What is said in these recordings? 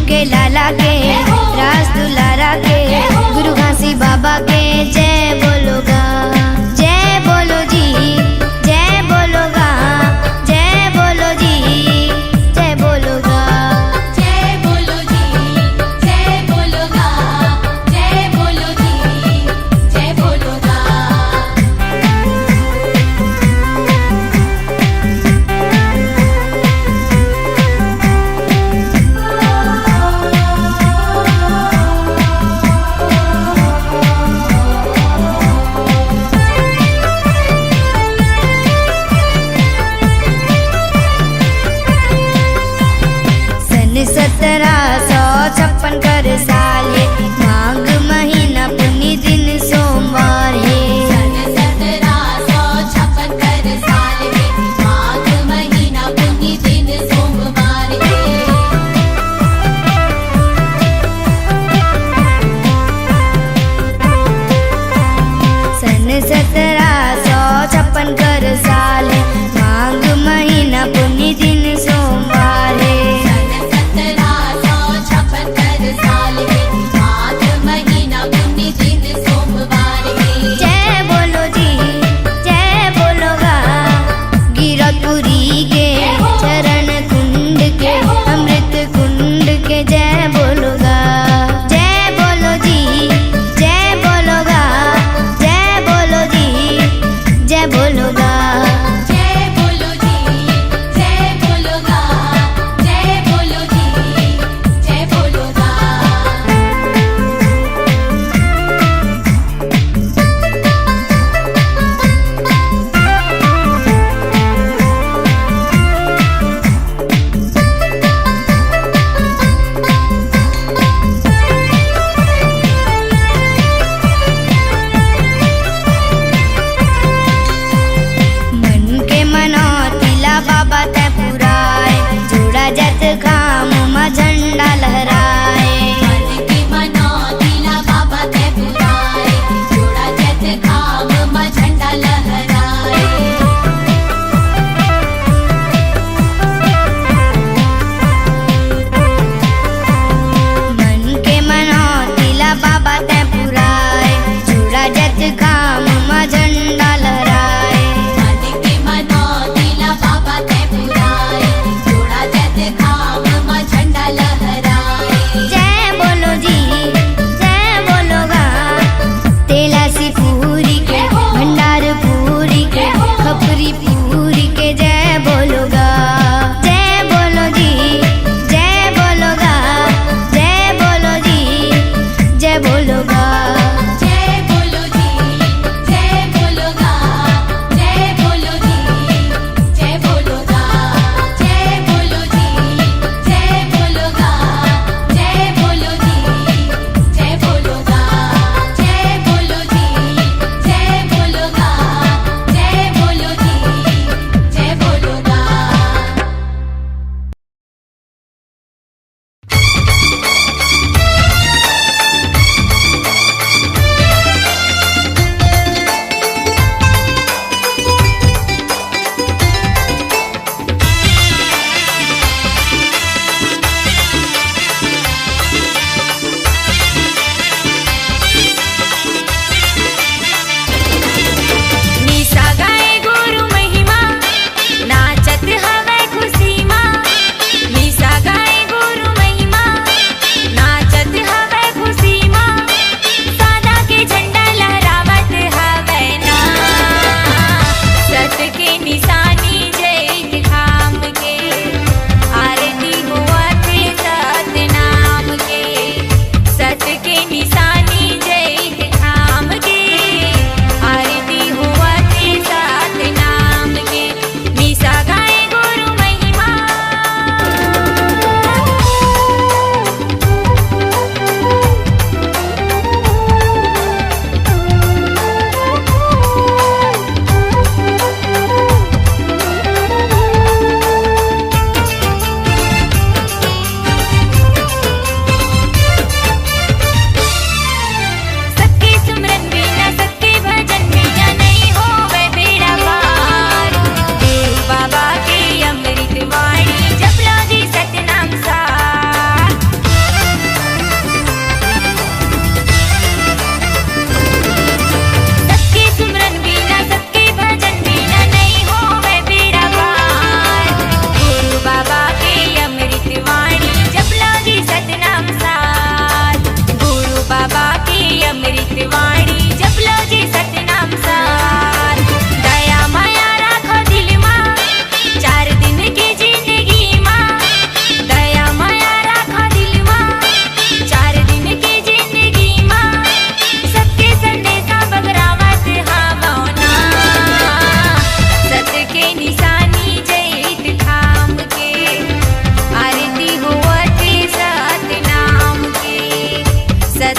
के लाला के, रास दुलारा के, गुरु घासी बाबा के जय बोलोगा, जय बोलो जी, जय बोलोगा, जय बोलो जी, जय बोलोगा, जय बोलो जी, जय बोलोगा, जय बोलो जी, जय बोलोगा।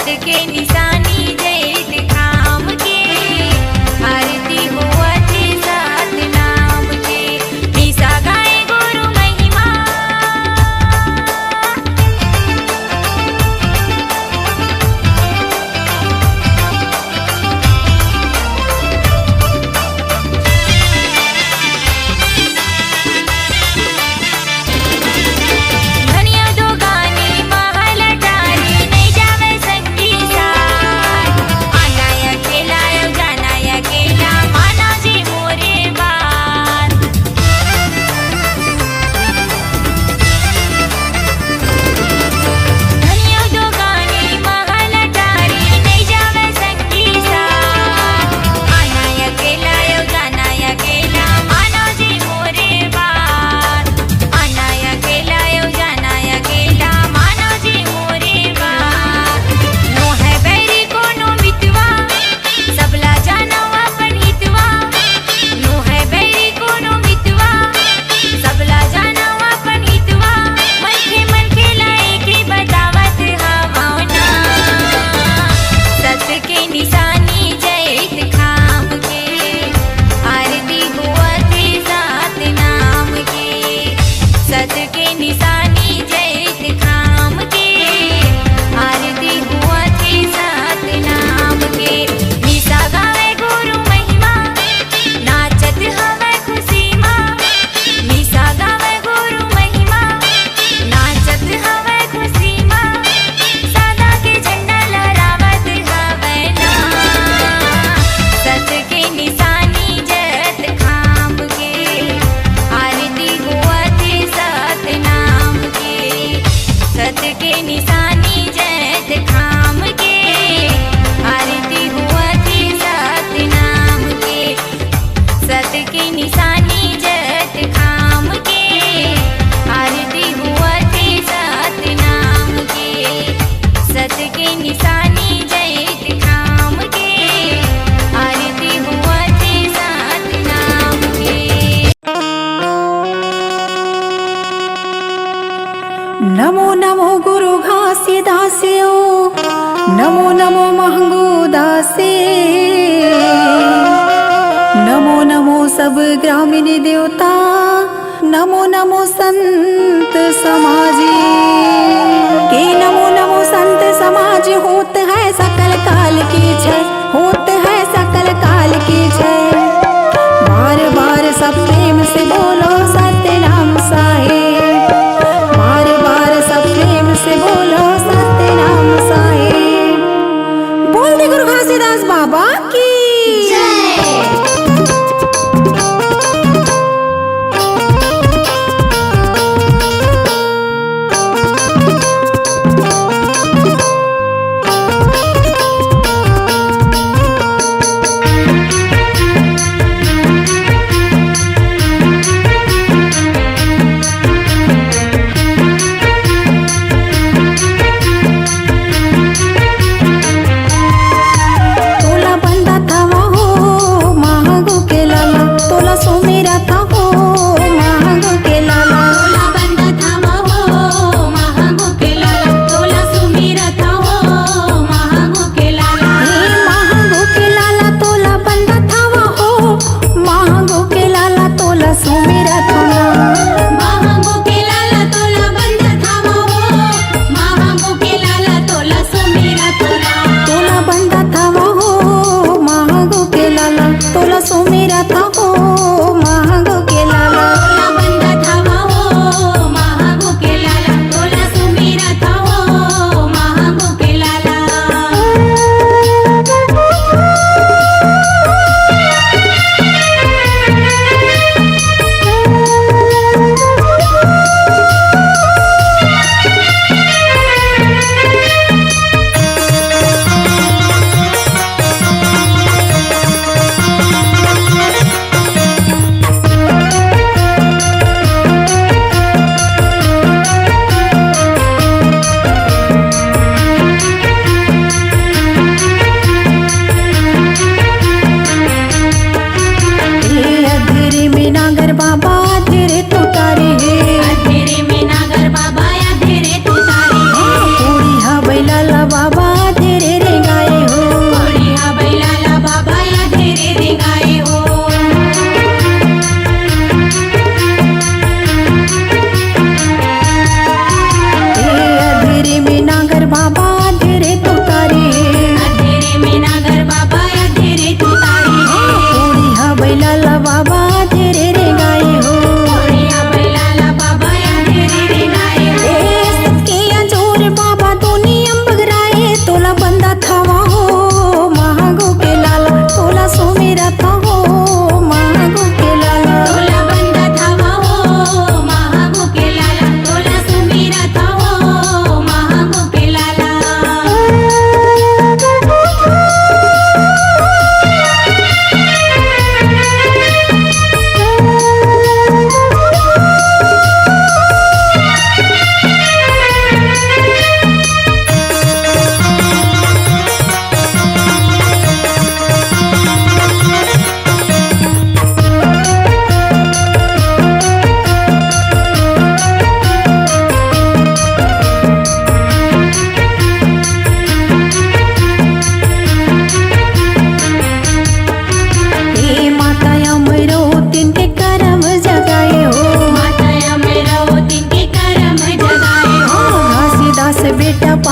सत के निशानी जैत खाम के आरती होवते सात नाम के निशा गाए गुरु महिमा धनिया दो गानी महल अटारी नहीं जावे संगी साथ आना अकेला यो जाना अकेला माना जी मोरे बात धनिया दो गानी महल अटारी नहीं जावे संगी साथ आना अकेला यो जाना अकेला माना जी मोरे बात आना अकेला यो जाना अकेला माना जी मोरे बात नो है बैरी कोनो मितवा सबला जाना अपन हितवा नो है बैरी कोनो मितवा सबला जाना अपन हितवा मन के लाए के बतावत हवाना सत के निशानी जैत खाम के आरती होवते सात नाम के सत के निशानी जैत खाम के आरती होवते सात नाम के निशा गावे गुरु महिमा नाचत हवे खुशी माँ निशा गावे गुरु महिमा नाचत हवे खुशी माँ सादा के झंडा लहरावत हवे ना सत के निशानी जैत खाम के आरती होवते सात नाम के सत के निशानी जैत खाम के आरती होवते सात नाम के सत के निशानी जैत खाम के आरती होवते सात नाम के सत के निशानी जैत खाम के आरती होवते सात नाम के नमो नमो गुरु घासी दासियो नमो नमो महंगू दासे नमो नमो सब ग्रामीण देवता नमो नमो संत समाजी के नमो नमो संत समाज होत है सकल काल की जय होत है सकल काल की जय बार बार सब प्रेम से बोलो सत्य नाम साहेब बार बार सब प्रेम से बोलो सत्य नाम साहेब बोल दे गुरु घासीदास बाबा की तोला बंदा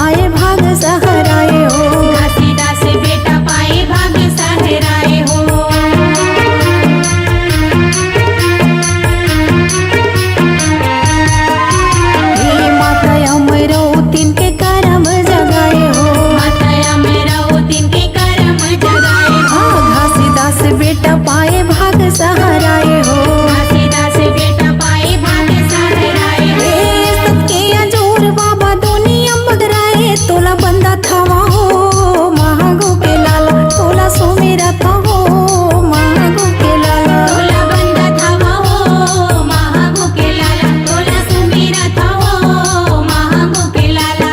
पाए भाग सहराए हो। घासीदास बेटा पाए भाग सहराए हो। हे माता अमरौतीन के करम जगाए हो। माता अमरौतीन के करम जगाए हो। घासीदास बेटा पाए भाग सहराए हो। घासीदास बेटा पाए भाग सहराए हो। सबके अजोर बाबा दुनिया बदराए तोला बंदा थावा हो महागो के लाला तोला सुमेरा था हो महागो के लाला। तोला बंदा थावा हो महागो के लाला। तोला सुमेरा था हो महागो के लाला।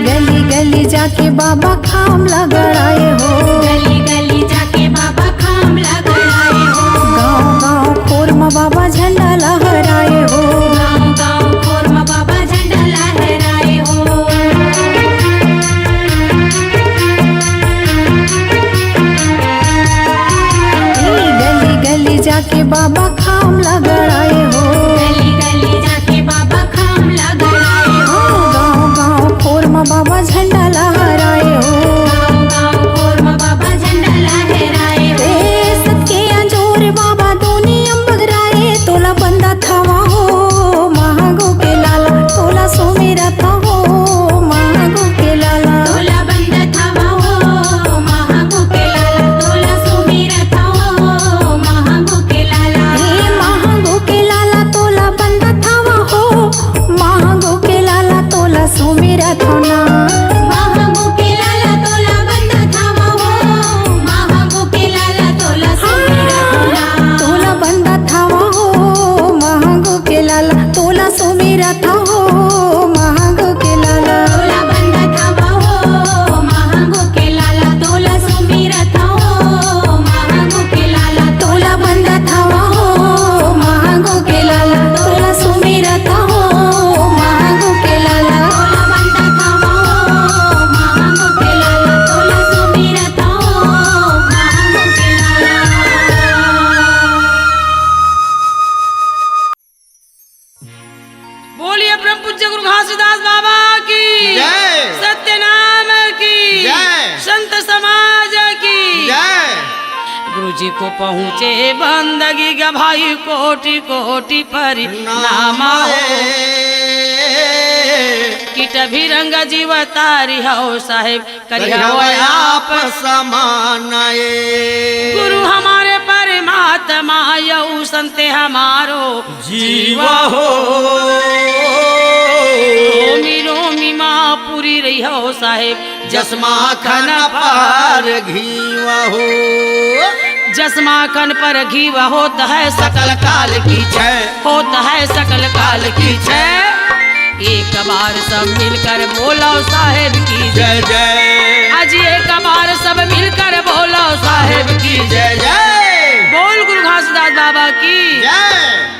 गली गली जाके बाबा खाम लगड़ाए हो। गली गली जाके बाबा खाम लगड़ाए हो। गाँव गाँव खोर में बाबा झंडा लहराए हो। गाँव गाँव खोर में बाबा झंडा लहराए हो। गली गली जाके बाबा खाम लगड़ाए हो। गली गली जाके बाबा खाम लगड़ाए हो। गाँव गाँव खोर में बाबा झंडा लहराए हो। गाँव गाँव खोर में बाबा झंडा लहराए हो। सबके अंजोर बाबा दुनिया बदराए तोला बंदा थावा हो महागो के लाला तोला सुमेरा था हो महागो के लाला। तोला बंदा थावा हो महागो के लाला। तोला सुमेरा था हो महागो के लाला। हे महागो के लाला तोला बंदा थावा हो महागो के लाला तोला सुमेरा था ना। महागो के लाला तोला बंदा थावा हो महागो के लाला। तोला सुमेरा था तोला बंदा थावा हो महागो के लाला तोला सुमेरा था हो महागो के लाला। तोला बंदा थावा हो महागो के लाला। तोला सुमेरा था हो महागो के लाला। तोला बंदा थावा हो महागो के लाला तोला सुमेरा था हो महागो के लाला। तोला बंदा थावा हो महागो के लाला। तोला सुमेरा था हो महागो के लाला। बोलिए परम पूज्य गुरु घासीदास बाबा की जय। सत्यनाम की जय। संत समाज की जय। गुरु जी को पहुँचे बंदगी का भाई कोटि कोटि परिणाम किट भी रंग जीव तारी हो साहेब करिया आप समानाए गुरु हमारे परमात्मा यऊ संत हमारो जीवा हो रोमी रोमी माँ पूरी रही हो साहेब जसमा खन पार घीवा हो जसमा खन पर घी होता है सकल काल की जय। होता है सकल काल की जय। एक बार सब मिलकर बोलो साहेब की जय जय आज एक बार सब मिलकर बोलो साहेब की जय जय बोल गुरु घासीदास बाबा की जय।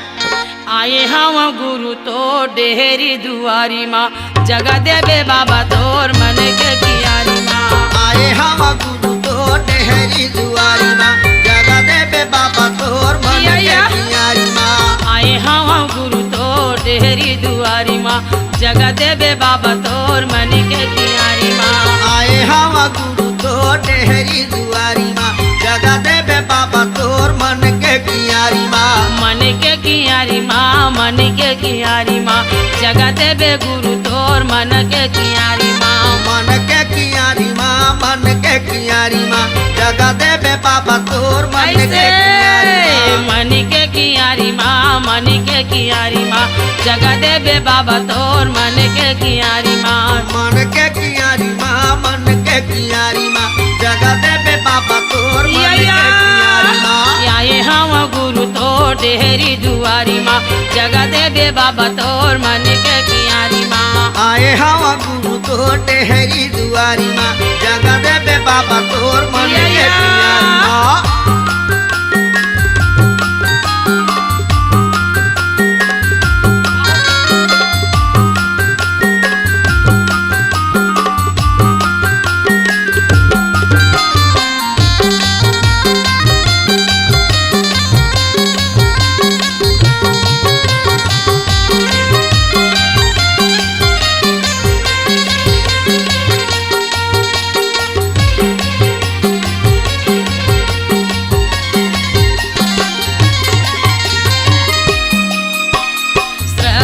आए हम गुरु तो डेहरी दुआरी माँ जगह देवे बाबा तोर मन के कियारी माँ आए हम गुरु तो डेहरी दुआरी माँ जगह देवे बाबा तोर मन के कियारी माँ। आए हम गुरु तो डेहरी दुआरी माँ जगह देवे बाबा तोर मन के कियारी माँ आए हम गुरु तो डेहरी दुआरी माँ जगह देवे बाबा तोर मन के कियारी माँ। मन के कियारी माँ मन के कियारी माँ जगह देवे गुरु तोर मन के कियारी माँ मन के कियारी माँ मन के कियारी माँ जगह देवे बाबा तोर मन के कियारी माँ। मन के कियारी माँ मन के कियारी माँ जगह देवे बाबा तोर मन के कियारी माँ मन के कियारी माँ मन के कियारी माँ जगह देवे बाबा तोर मन के कियारी माँ। आए हम गुरु तो डेहरी दुआरी माँ जगा देवे बाबा तोर मन के कियारी माँ आए हवा गुरु तो डेहरी दुआरी माँ जगा देवे बाबा तोर मन के कियारी माँ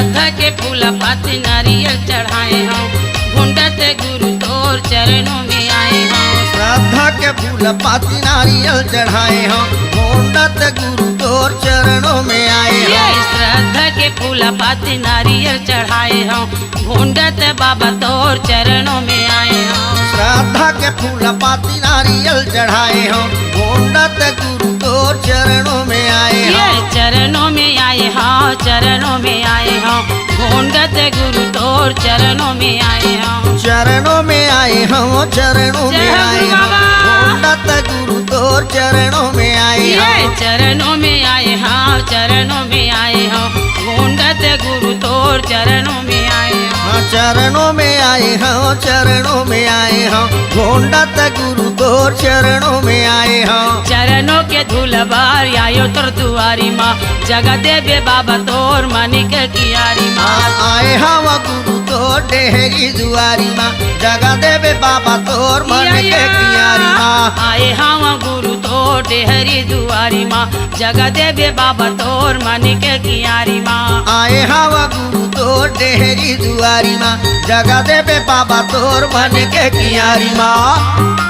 पाती नारियल चढ़ाए हम घुंडत गुरु तोर चरणों में आए हम श्रद्धा के फूल पाती नारियल चढ़ाए हम घुंडत गुरु तोर चरणों में आए हम श्रद्धा के फूल पाती नारियल चढ़ाए हम घुंडत बाबा तोर चरणों में आए हम श्रद्धा के फूल पाती नारियल चढ़ाए हम घुंडत गुरु तोर चरणों में आए हम चरणों में आए हाँ चरणों में आए हम घुंडत गुरु तोर चरणों में आए हम चरणों में आए हम चरणों में आए हम घुंडत गुरु तोर चरणों में आए हम चरणों में आए हाँ चरणों में आए हम घुंडत गुरु तोर चरणों में आए हम चरणों में आए हम चरणों में आए हम घुंडत गुरु तोर चरणों में आए हम चरणों के धूल बार आयो तोर दुआरी माँ जगा देवे बाबा तोर मानिक कियारी माँ आए हम गुरु तोर डेहरी दुआरी माँ जगा देवे बाबा तोर मानिक कियारी माँ आए हम गुरु तोर डेहरी दुआरी माँ जगा देवे बाबा तोर मानिक कियारी माँ आए हम गुरु तोर डेहरी दुआरी माँ जगा देवे बाबा तोर मानिक कियारी माँ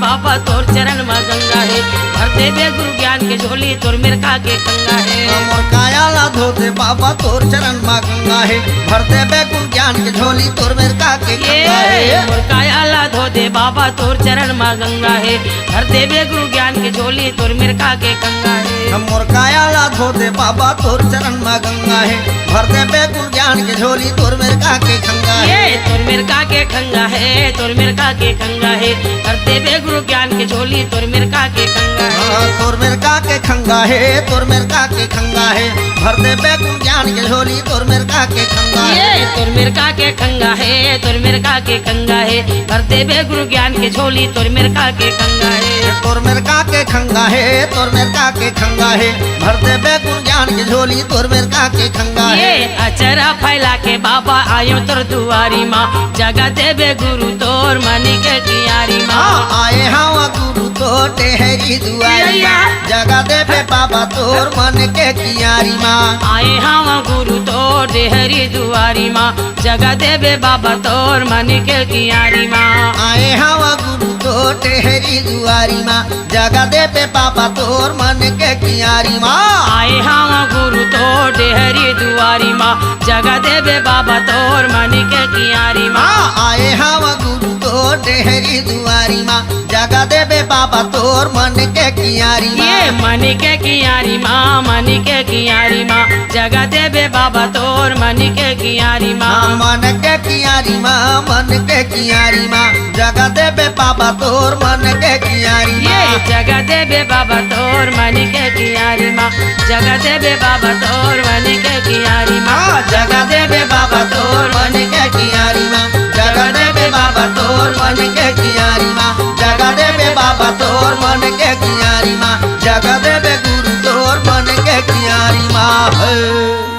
बाबा तोर चरण में गंगा है भर देवे गुरु ज्ञान के झोली तोर मिर्खा के कंगा है मोर काया ला धोते बाबा तोर चरण में गंगा है भर देवे गुरु ज्ञान के झोली तोर मिर्खा के कंगा है मोर काया ला धो दे बाबा तोर चरण में गंगा है भर देवे गुरु ज्ञान के झोली तोर मिर्खा के कंगा है मोर काया ला धोते बाबा तोर चरण में गंगा है भर देवे गुरु ज्ञान के झोली तोर मिर्खा के कंगा है तोर मिर्खा के कंगा है तोर मिर्खा के कंगा है भर देवे गुरु ज्ञान के झोली तोर मिर्खा के कंगा है तोर मिर्खा के खंगा है तोर मिर्खा के खंगा है भर देवे गुरु ज्ञान के झोली तोर मिर्खा के खंगा है तोर मिर्खा के खंगा है तोर मिर्खा के खंगा है भर देवे गुरु ज्ञान के झोली तोर मिर्खा के खंगा है तोर मिर्खा के खंगा है तोर मिर्खा के खंगा है भर देवे गुरु ज्ञान के झोली तोर मिर्खा के खंगा है अचरा फैला के बाबा आयो तोर दुआरी माँ जगा देवे गुरु तोर मानिक कियारी माँ आए हवा गुरु तोर डेहरी दुआरी माँ जगा देवे बाबा तोर मन के कियारी माँ आए हम गुरु तोर डेहरी दुआरी माँ जगा देवे बाबा तोर मानिक कियारी माँ आए हवा गुरु तोर डेहरी दुआरी माँ जगा देवे बाबा तोर मन के कियारी माँ आए हम गुरु तोर डेहरी दुआरी माँ जगा देवे बाबा तोर मानिक कियारी माँ आए हवा गुरु तोर डेहरी दुआरी माँ जगा देवे बाबा तोर मन के कियारी माँ मानिक कियारी माँ मानिक कियारी माँ जगा देवे बाबा तोर मानिक कियारी माँ मन के कियारी माँ मन के कियारी माँ जगा देवे बाबा तोर मन के कियारी माँ जगा देवे बाबा तोर मानिक कियारी माँ जगा देवे बाबा तोर मानिक कियारी माँ जगा देवे बाबा तोर मन के कियारी माँ जगा देवे बाबा तोर मन के कियारी माँ जगा देवे बाबा तोर मन के कियारी माँ जगा देवे गुरु तोर मन के कियारी माँ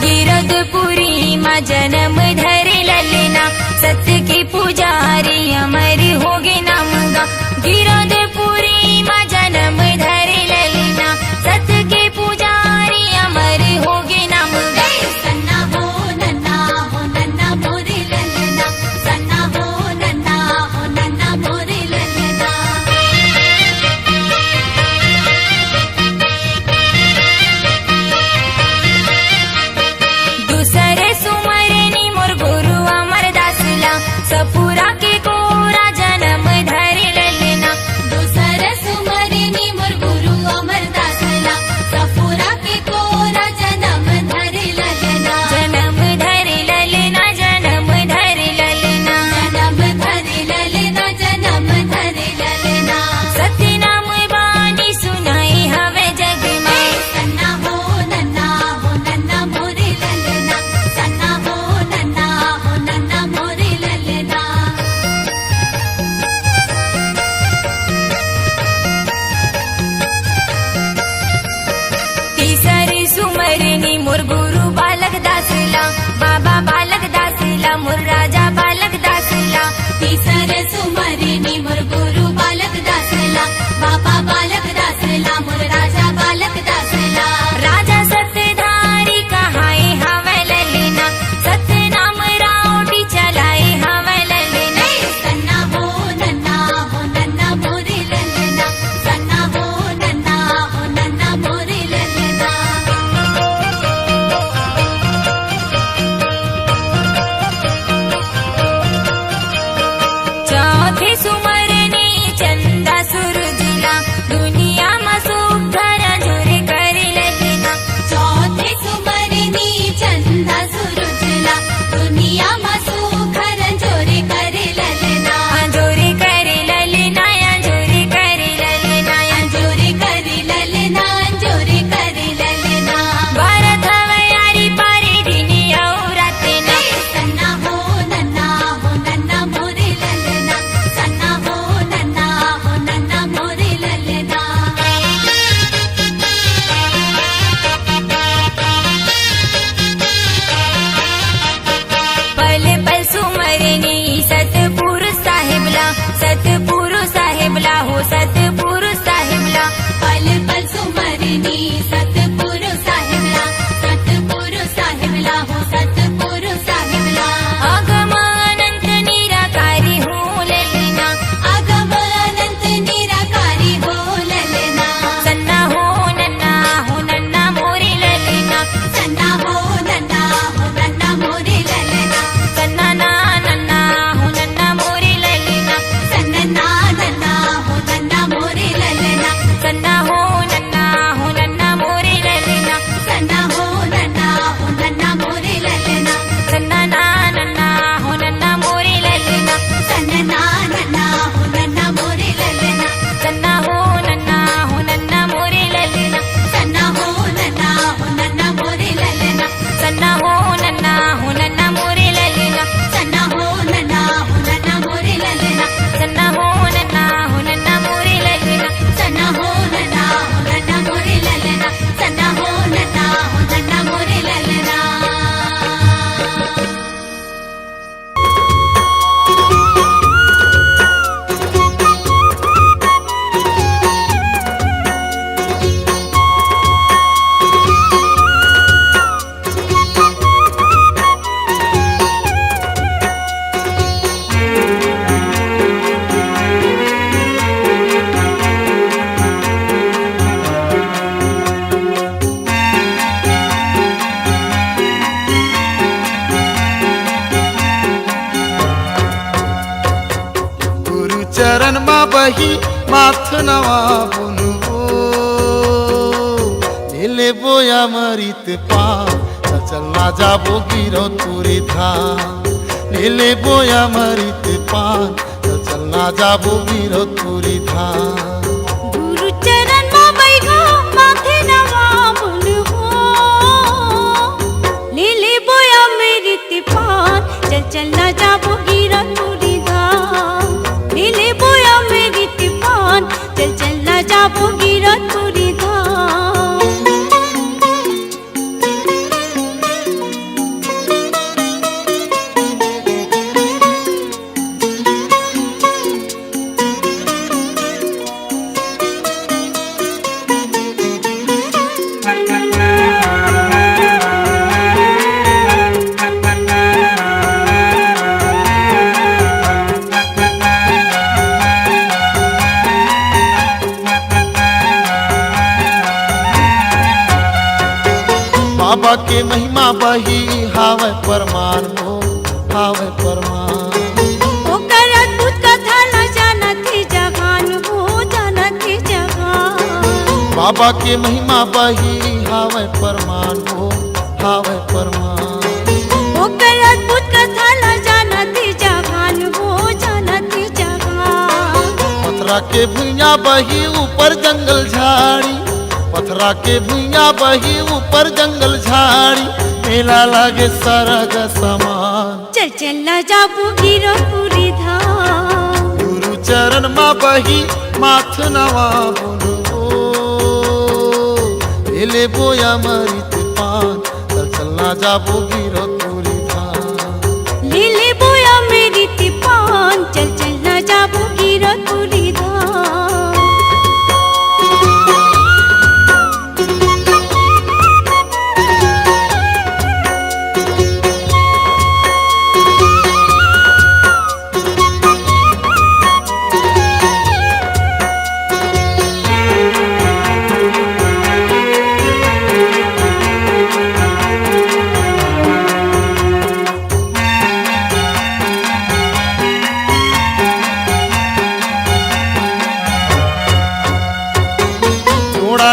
गिरधपुरी माँ जन्म धरे ललना, सत्य की पुजारी अमर होगे नाम गा। गिरधपुरी माँ जन्म धरे ललना, सत्य के पुजारी अमर होगे नाम गा। सन्ना हो नन्ना मोरे ललना, सन्ना हो नन्ना मोरे ललना। दूसरे सुमरनी मोर गुरु अमर दासला, सपुरा के कोरा जन्म धरे ललना। दूसर सुमरनी मोर गुरु अमर दासला, सफुरा के कोरा जन्म धरे ललना। जन्म धरे ललना, जन्म धरे ललना। जन्म धरे ललना, जन्म धरे ललना। सत्य नाम बानी सुनाई हवे जग में। सन्ना हो नन्ना मोरे ललना, सन्ना हो नन्ना मोरे ललना। तीसरी सुमरनी मोर गुरु बालक दासला, बाबा बालक दासला, मोर राजा बालक दासला। तीसर सुमरनी मोर गुरु बालक दासला, बाबा बालक दासला, मोर राजा बालक दासला। राजा सत्यधारी कहाए हवे ललना, सत्य नाम रावटी चलाए हवे ललना। सन्ना हो नन्ना मोरे ललना, सन्ना हो नन्ना मोरे ललना। चौथे सुमरनी चंदा सूरजला, दुनिया में सुख धरा झोरे करे ललना। चौथे सुमरनी चंदा सुरुजला, दुनिया में सुखर जोरे करे ललना। झोरे करे ललना, झोरे करे ललना। जोरे करे ललना, जोरे करे ललना। भारत हवे यारी पारे दिनी और राते ने। सन्ना हो नन्ना मोरे ललना, सन्ना हो नन्ना मोरे ललना। पल पल सुमरनी सतपुरुष साहिबला, सतपुरुष साहिबला हो सतपुरुष साहिबला। पल पल सुमरनी सतपुरु साहिबला, सतपुरु साहिबला हो सतपुरु साहिबला। अगम अनंत निराकारी हो ललना, आगम अनंत निराकारी हो ललना। सन्ना हो नन्ना मोरे ललना। सन्ना हो नन्ना मोरे ललना। सन्ना नन्ना हो नन्ना मोरे ललना। सन्ना हो नन्ना मोरे ललना। सन्ना हो नन्ना मोरे ललना। सन्ना हो नन्ना मोरे ललना। सन्ना नन्ना हो नन्ना मोरे ललना। सन्ना हो नन्ना मोरे ललना। सन्ना हो नन्ना मोरे ललना। सन्ना हो नन्ना मोरे ललना। सन्ना हो नन्ना मोरे ललना। सन्ना हो नन्ना मोरे ललना। सन्ना हो नन्ना मोरे ललना। सन्ना हो नन्ना मोरे ललना। सन्ना हो नन्ना मोरे ललना। गुरु चरण मा बही माथ नवा बुनवो नीले बोया मरित पा चलना जाबो गिरो तुरी धाम। नीले बोया मरित पान चलना जाबो गिरो तुरी धाम। गुरु चरण मा बैठो माथे नवा बोलबो लीले बोया मेरी तिपान चल चल ना जाबो गिरा तुरी धाम। लीले बोया मेरी तिपान चल चल ना जाबो गिरा तुरी धाम। बाबा के महिमा बही हावे परमान हो हावे परमान। ओकर अद्भुत कथा न जानती जहान हो जानती जहान। बाबा के महिमा बही हावे परमान हो हावे परमान। ओकर अद्भुत कथा न जानती जहान हो जानती जहान। पथरा के भुइया बही ऊपर जंगल झाड़ी, पथरा के भुइया बही ऊपर जंगल झाड़ी, मेला लागे सरग समान। चल चल न जाबू गिरपुरी धाम। गुरु चरण मा बही माथ नवा बोलो, ले बोया मरित पान। चल चलना जाबो गिरपुरी धाम। लीले बोया मेरी तिपान, चल चल न जाबू गिरपुरी धाम।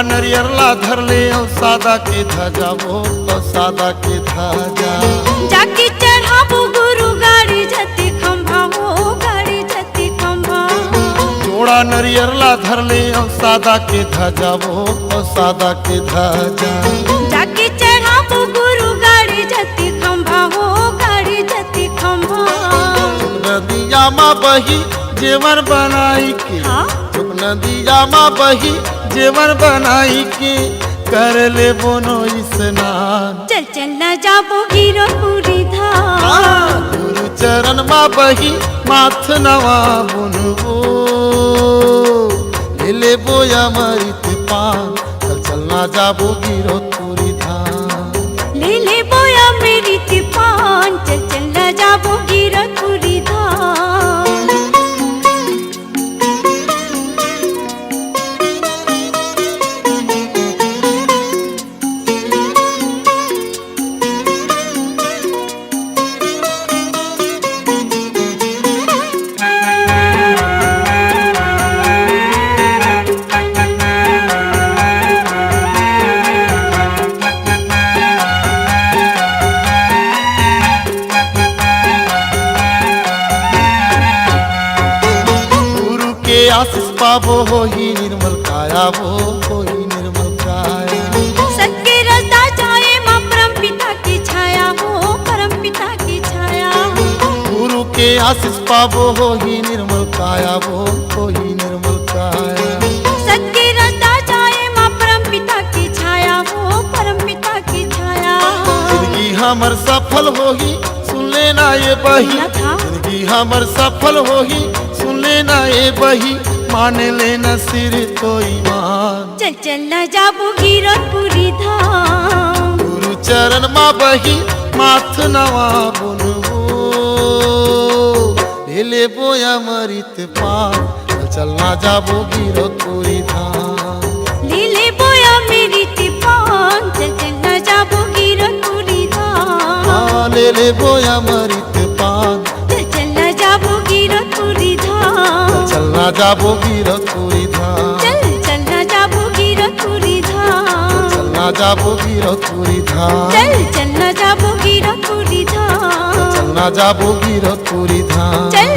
नरियरला धर ले और सादा के ध्वजा वो और सादा के ध्वजा। जाके चढ़ाबू गुरु गाड़ी जति खंभा हो गाड़ी जति खंभा। जोड़ा नरियरला धर ले और सादा के ध्वजा वो और सादा के ध्वजा। जाके चढ़ाबू गुरु गाड़ी जति खंभा हो गाड़ी जति खंभा। नदिया माँ बही जेवर बनाई के, नदिया माँ बही जेवर बनाई के, कर ले बोनो स्नान। चल चल न जाबो गिरपुरी धाम। गुरु चरण माँ बही माथ नवा बुनबो, ले बोया मरित पान। चल चलना जाबो गिरपुरी धाम। ले बोया मेरी तिपान, चल चल न जाबो गिरपुरी धाम। आशीष पाबो हो ही निर्मल काया, वो हो ही निर्मल काया। सत्य रसदा जाए माँ परम पिता की छाया हो परम पिता की छाया। गुरु के आशीष पाबो हो ही निर्मल काया, वो हो ही निर्मल काया। सत्य रसदा जाए माँ परम पिता की छाया हो परम पिता की छाया। जिंदगी हमर सफल होगी सुन लेना ये बही, जिंदगी हमर सफल होगी सुन लेना ये बही। मान लेना सिर तो ईमान। चल चल न जाबू गिरपुरी धाम। गुरु चरण माँ बही माथ नवा बुनबो, ले बोया मरित पान। चलना जाबो गिरपुरी धाम। लीले बोया मेरी तिपान, चल चल न जाबू गिरपुरी धाम। ले बोया मरित पान। चल चल न जाबू गिरपुरी धाम। चलना जाबो गिरपुरी धाम। चल चल न जाबू गिरपुरी धाम। चलना जाबो गिरपुरी धाम। चल चल न जाबू गिरपुरी धाम। चलना जाबो गिरपुरी धाम। चल